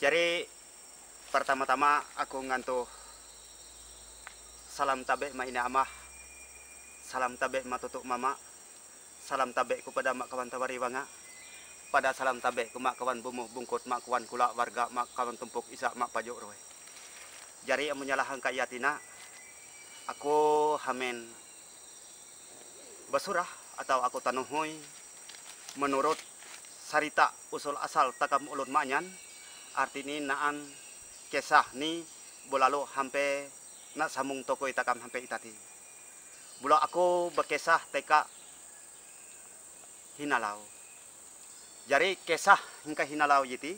Jadi pertama-tama aku ngantuh salam tabe ma ina amah, salam tabe ma tutuk mama, salam tabe kepada mak kawan tawari wanga, pada salam tabe ke mak kawan bumuh bungkut, mak kawan kula warga, mak kawan tumpuk isa, mak pajuk roy. Jadi menyalahkan kayatina, aku hamen basurah atau aku tanuhui menurut sarita usul asal takam ulun manyan, artini naan kisah ni bulalo hampe na samung toko itakam hampe itati. Bula aku berkisah teka hinalau. Jadi kisah hingga hinalau yiti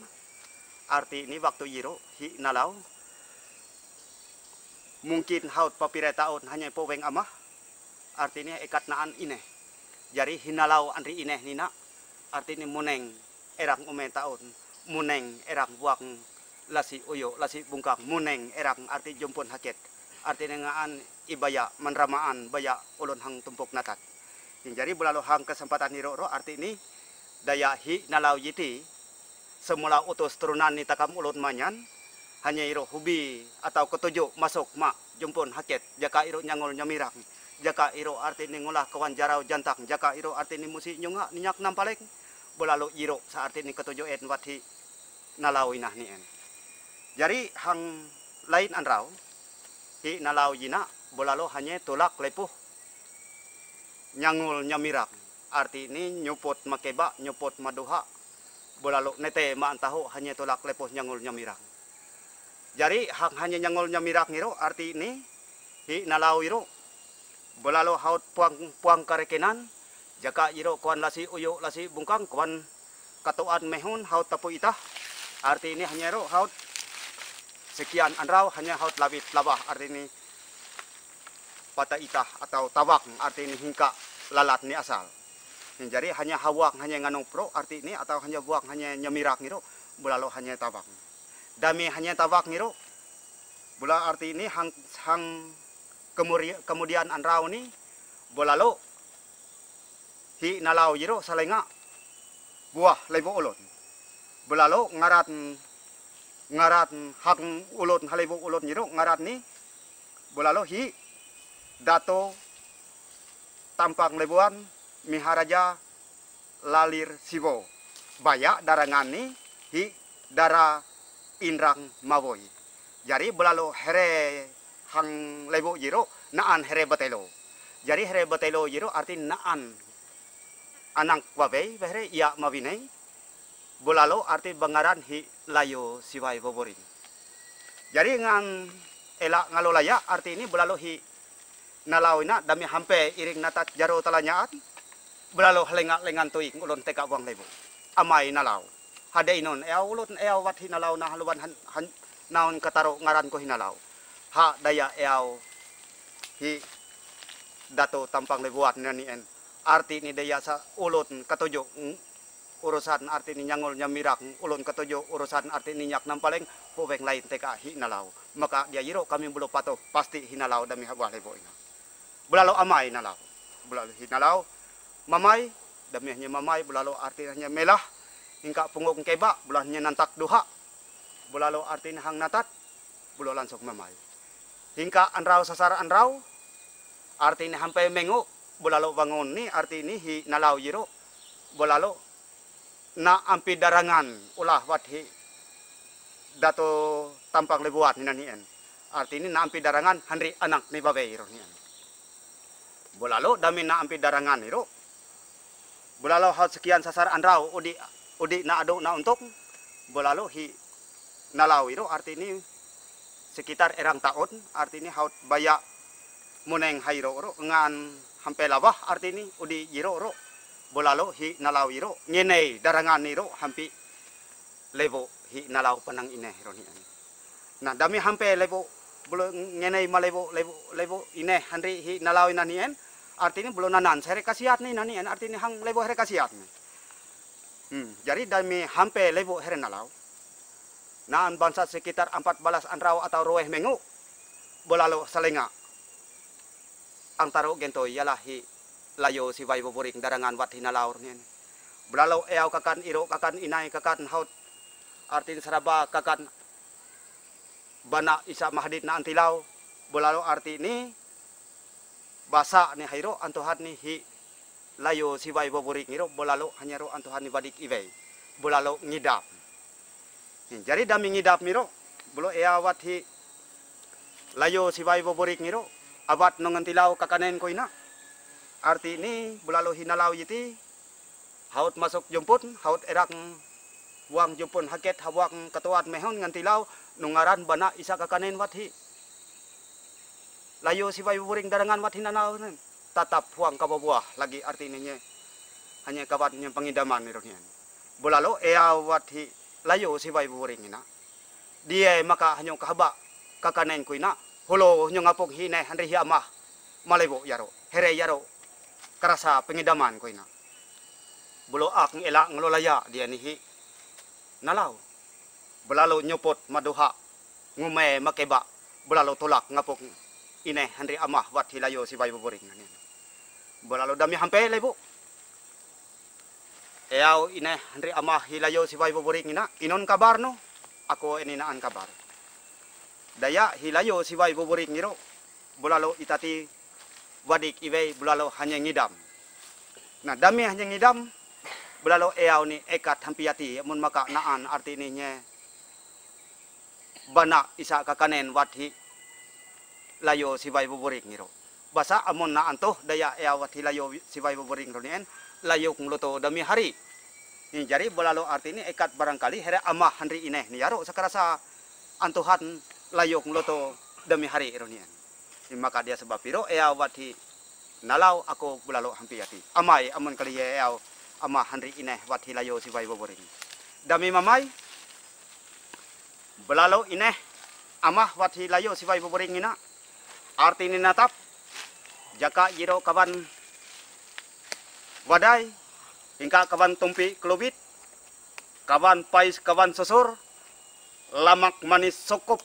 arti ini waktu yiro hinalau mungkin haut papire taun hanya poweng amah artinya ikat naan ineh. Jadi hinalau andri ineh nina artinya muneng erang ume taun muneng erang buang lasi uyo lasi bungkang muneng erang arti jumpun haket artinya ngaan ibaya menramaan baya ulun hang tumpuk natat. Jadi bulalu hang kesempatan niro arti ini daya hi nalau yiti semula utus turunan ni takam ulun manyan hanya iro hubi atau ketujuh masuk mak jumpun haket jaka iro nyangul nyamirang jaka iro arti ni ngulah kawan jarau jantang jaka iro arti ni musi nyunga ninyak nampalek bulalu iro sa arti ni ketujuh en wathi nalau inah ni en. Jadi hang lain anrau hi nalau yina bulalu hanya tulak lepuh nyangul nyamirak arti ini nyuput makeba nyuput maduha bulalu nete ma antahu hanya tulak lepuh nyangul nyamirak. Jadi hang hanya nyangul nyamirak ngiro arti ini hi nalau iro bulalu haut puang karekenan jaka iro kuan lasi uyo lasi bungkang kuan katuan mehun haut tapu itah arti ini hanya iro haut sekian anrau hanya haut labit labah arti ini pata itah atau tawak arti ini hingka lalat ni asal. Jadi hanya hawak hanya nganong pro arti ini atau hanya buang hanya nyamirak ngiro bulalu hanya tawak. Dami hanya tawak ngiro bula arti ini hang kemudian anrau ni bulalu hi nalau jiro salenga buah lebo ulun bulalu ngarat hang ulun halebo ulun jiro ngarat ni bulalu hi dato tampang lebuan miharaja lalir siwo baya darangan ni hi dara inrang mawoy. Jadi bulalu here hang lebo jiro naan here batelo. Jadi here batelo jiro arti naan anang wabei behere iya mawinei bulalu arti bangaran hi layo siwai boboring. Jadi ngan elak ngalolaya arti ini bulalu hi nalau ina dami hampe iring natat jaro talanyaan bulalu halengak lengan tuik ulun teka buang lebo amai nalau hade inon ulun wat hi nalau na haluan naon kataro ngaran ko hinalau ha daya hi dato tampang lebuat nani en arti ni daya sa ulun katujo urusan arti ni nyangul nyamirak ulun katujo urusan arti ni nyak nampaleng poweng lain teka hi nalau maka dia yiro kami belum patuh pasti hinalau dami habah lebo ina bulalu amai nalau bulalu hinalau mamai dami hanya mamai bulalu arti hanya melah hingga punggung keba bulahnya nantak duha bulalu arti hang natat bulalu langsung mamai hingga anrau sasar anrau arti ini hampai mengu bulalu bangun ni arti ini hi nalau jiro bulalu na ampi darangan ulah wathi dato tampang lebuat ni nanien arti ini na ampi darangan handri anak ni babe iro nian bulalu dami na ampi darangan iro bulalu hal sekian sasar anrau udi na ado na untuk bulalu hi nalau iro arti ini sekitar erang tahun arti ini haut baya muneng hairo ro ngan hampe labah arti ini udi jiro ro bulalu hi nalau iro ngenei darangan iro hampi levo hi nalau penang ineh ro ni. Nah dami hampe levo bulu ngenei malevo levo ineh handri hi nalau inanien arti ini belum nanan sere kasiat ni nanien arti ini hang levo here kasiat ni. Jadi dami hampe levo here nalau naan bangsa sekitar 14 anrau atau roeh mengu bolalu salenga antaro gento ialah hi layo si vai boboring darangan wat hinalaur ni bolalu eau kakan iro kakan inai kakan haut artinya seraba kakan bana isa mahdit na antilaw bulalo arti ini basa ni hairo antuhan ni hi layo siway boborik ngiro bulalo hanyaro antuhan ni badik iway bulalo ngidap. Jadi dami ngidap miro bulo eawat hi layo siway boborik ngiro abat nong antilaw kakanen ko ina. Arti ini bulalo hinalaw yiti haut masuk jumput haut erak buang jumpun haket hawang ketuat mehon ngantilaw nungaran bana isa kakanen wathi layo siway buring darangan wathi nanaw tatap huang kababuah lagi artinya hanya kabatnya pengidaman nironian bulalo ea wathi layo siway buring ina dia maka hanya kahaba kakanen ko ina hulo hanya ngapog hine handri hiamah malebo yaro here yaro karasa pengidaman ko ina bulo ak ngela nglolaya dia nihi nalaw bulalo nyopot maduha ngume makeba bulalo tolak ngapok ine handri amah wat hilayo si bay boboring nanin bulalo dami hampe lebo eaw ine handri amah hilayo si bay boboring ina inon kabar no ako eninaan kabar daya hilayo si bay boboring ngiro bulalo itati wadik iwe bulalo hanya ngidam nah dami hanya ngidam bulalo eaw ni ekat hampiati mun maka naan artinya bana isa kakanen wathi layo siway boboring ngiro basa amon na anto daya eaw wathi layo siway boboring ronien layo kung luto dami hari ni jari bulalo artinya ekat barangkali here amah handri ineh ni yaro sakarasa antuhan layo kung luto dami hari ronien maka dia sebab piro eaw wathi nalaw ako bulalo hampiati amai amon kali eaw ama handri ineh wathi layo siway boboring dami mamay belalo ineh amah wathi layo siway boboring ina arti ni natap jaka jiro kawan wadai hingga kawan tumpi kelubit kawan pais kawan susur lamak manis sokop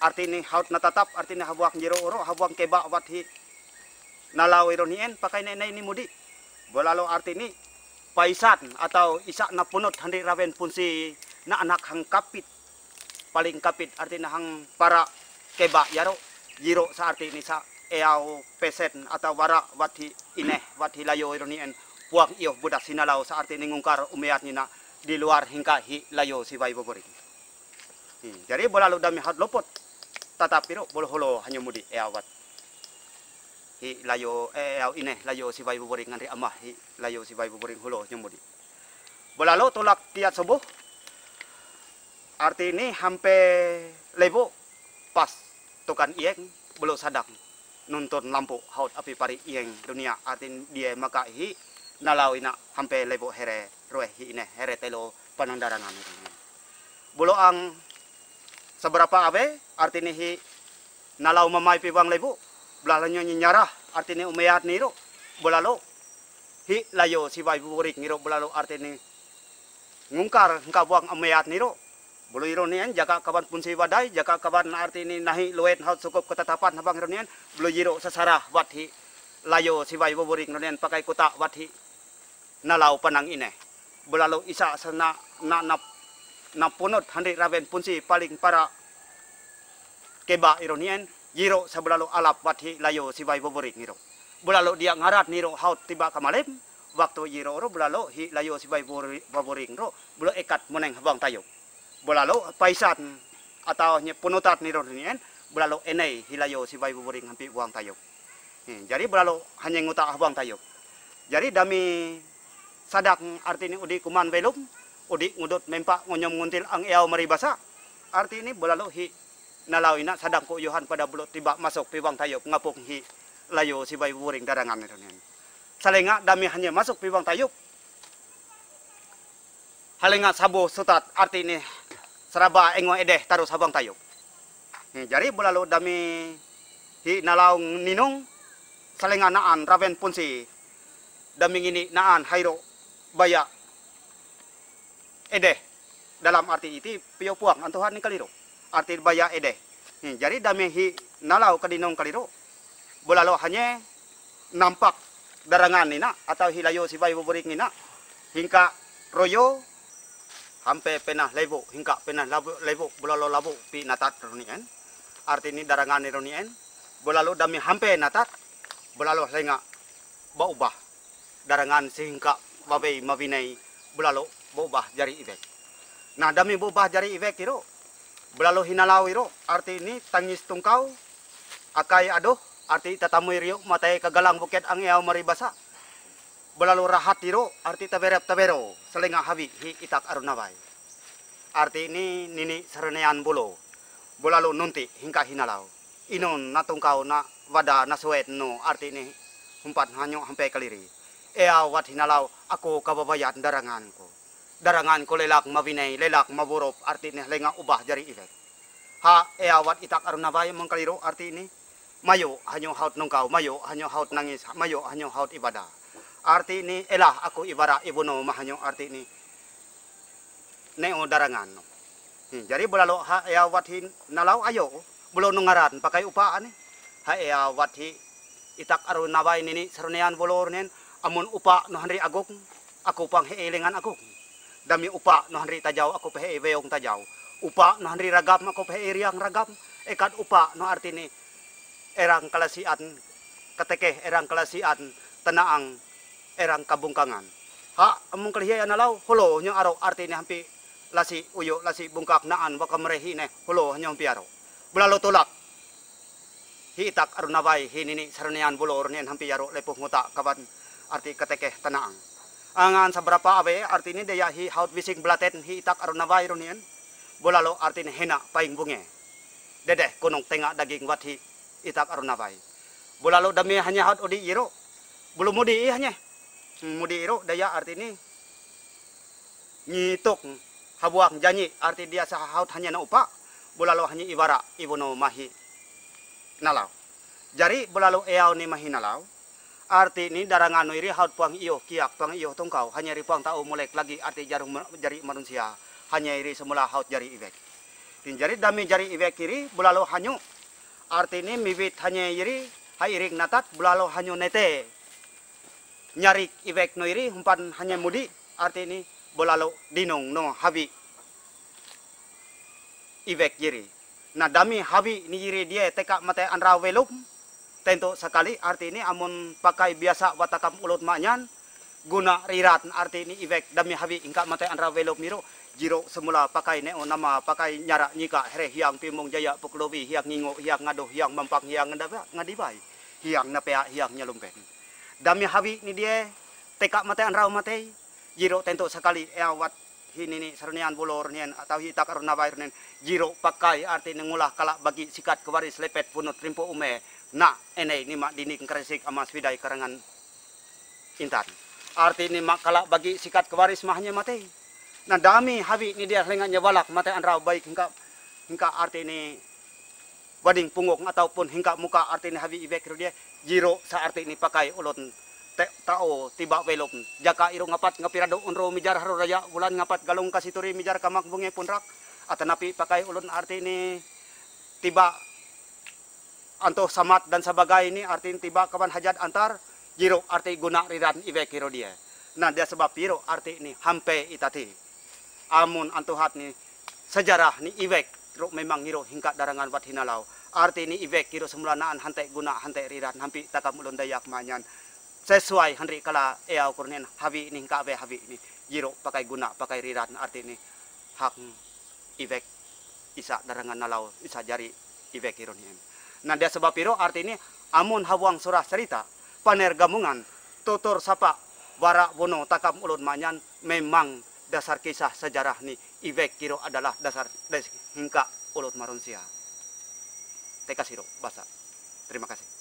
arti ni haut natatap arti ni habuak jiro oro habuak keba wathi nalaw ironien pakai nenai ni mudi belalo arti ni paisan atau isak na punot handri rawen punsi na anak hang kapit paling kapit artinya hang para keba yaro jiro sa arti ini sa eaw pesen atau wara wathi ineh wathi layo ironien puang iyo budak sinalaw sa arti ini ngungkar umiat nina di luar hingga hi layo siway boboring jadi bolalo dami hat lopot tatapi ro bolo holo hanya mudi eawat hi layo eaw ineh layo siway boboring ngari amah hi layo siway boboring holo nyamudi bolalo tolak tiat subuh arti ini hampe lebo pas tukan ieng belum sadang nuntun lampu haut api pari ieng dunia arti dia maka hi nalau ina hampe lebo here roe hi ine here telo panandarangan bulo ang seberapa abe arti ini hi nalau mamai piwang lebo belalanya nyarah arti ini umayat niro bulalo hi layo siway boboring ngiro bulalo arti ini ngungkar hengka buang umayat niro bulu ironian jaka kawan punsi wadai jaka kawan arti ini nahi luet haut cukup ketetapan habang ironian bulu jiro sesarah wathi layo siway boboring ironian pakai kota wathi nalau panang ine bulalo isa sana na punot handri raven punsi paling para keba ironian jiro sabulalo alap wathi layo siway boboring ngiro bulalo dia ngarat niro haut tiba kamalem waktu jiro ro bulalo hi layo siway boboring ro bulo ekat moneng habang tayo bulalo paisan atau punutat ni ronian bulalo enai hilayo siway boboring hampi buang tayo jadi bulalo hanya nguta buang tayo jadi dami sadak arti ini udi kuman belum udi ngudut mempak ngonyom nguntil ang eaw maribasa arti ini bulalo hi nalaw ina sadang ko yohan pada bulo tiba masuk piwang tayo ngapok hi layo siway boboring darangan ronian salenga dami hanya masuk piwang tayo halenga sabo sutat arti ini seraba engwa edeh taruh sabang tayo jadi bulalo dami hi nalaw ninong salenga naan raven punsi dami ini naan hairo baya edeh dalam arti itu piyo puang antuhan ni kaliro arti baya edeh jadi dami hi nalaw kadinong kaliro bulalo hanya nampak darangan nina atau hilayo siway boboring nina hingka royo hampe penah lebo hingga penah lebo bulalo labu pi natat ronien arti ini darangan ronien bulalo dami hampe natat bulalo lenga baubah darangan sehingga babai mawinai bulalo baubah jari ibek nah dami baubah jari ibek iro bulalo hinalau iro arti ini tangis tungkau akai aduh arti tatamu iro matai kagalang buket ang iau maribasa bulalo rahat iro arti tabero selenga habi hi itak arunawai arti ini nini sarenean bulalo nunti hingga hinalau inon natungkau na wada nasuet no arti ini humpat hanyo hampe kaliri ea wat hinalau aku kababayat daranganku lelak mawinai lelak maburop arti ini lenga ubah jari ibek ha ea wat itak arunawai mengkaliro arti ini mayo hanyo haut nungkau mayo hanyo haut nangis mayo hanyo haut ibadah arti ini elah aku ibarat ibuno mahanyo arti ini neo darangan jadi bulalo ha ea wathi nalau ayo bulo nungaran pakai upaan ni ha ea wathi itak arun nawai nini sarunean bolor nen amun upa no hanri agok aku pang heelengan agok dami upa no hanri tajau aku pehe weong tajau upa no hanri ragam aku pehe riang ragam ekat upa no arti ini erang kalasian ketekeh erang kalasian tenaang erang kabungkangan ha amung kaliya nalau holo nyo aro arti ini hampi lasi uyo lasi bungkak naan baka merehi ne holo nyo hampi aro bulalo tolak hitak arunawai hinini sarenean bulor nen hampi aro lepuh nguta kaban arti ketekeh tenaang angan saberapa awe arti ini daya hi haut bising blaten hitak arunawai ronien bulalo arti ini hena paing bunge dedeh kunung tengah daging wathi itak arunawai bulalo dami hanya haut odi iro belum mudi hanya mudi iro daya arti ini nyituk habuang janji arti dia sahaut hanya na upa bulalo hanya ibara ibuno mahi nalau jari bulalo eau ni mahi nalau arti ini darangan iri haut puang iyo kiak puang iyo tungkau hanya ri puang tau mulek lagi arti jarum jari manusia hanya iri semula haut jari ibek jari dami jari ibek kiri bulalo hanyu arti ini mibit hanya iri hairing natat bulalo hanyu nete nyarik ibek no iri humpan hanya mudi arti ini bolalo dinong no habi ibek jiri nah dami habi ni jiri dia teka mate anra welum tento sekali arti ini amun pakai biasa watakam ulut manyan guna rirat arti ini ibek dami habi ingka mate anra welum miro jiro semula pakai neo nama pakai nyara nyika here hiang pimong jaya puklobi hiang ngingo hiang ngadoh hiang mampang hiang ngadibai hiang napea hiang nyalumpen dami habi ni dia teka mate anrau mate jiro tento sekali wat hinini sarunian bulor nien atau hitak arunawai nien jiro pakai arti nengulah kalak bagi sikat kewaris lepet punut rimpo ume na ene ni mak dinik kresik amas widai karangan intan arti ni mak kalak bagi sikat kewaris mahnya mate nah dami habi ni dia lengannya balak mate anrau baik hingga arti ni bading punggung ataupun hingga muka arti ni habi ibek dia jiro sa arti ni pakai ulun tao tiba welop jaka iro ngapat ngapirado unro mijar haro raya bulan ngapat galung kasituri mijar kamak bunge punrak atanapi pakai ulun arti ini tiba anto samat dan sebagai ini arti tiba kawan hajat antar jiro arti guna riran ibek hiro dia nah dia sebab piro arti ini hampe itati amun antuhat ni sejarah ni ibek ro memang hiro hingga darangan wat hinalau arti ini ibek hiro semulanaan hantek guna hantek riran hampi takam ulun dayak manyan sesuai henry kala eau kurnen habi ini kabe habi ini jiro pakai guna pakai riran arti ini hak ibek isa darangan nalau isa jari ibek ironien nah dia sebab piro arti ini amun habuang surah cerita paner gamungan tutur sapa wara wono takam ulun manyan memang dasar kisah sejarah ni ibek kiro adalah dasar hingga ulut manusia teka siro basa terima kasih.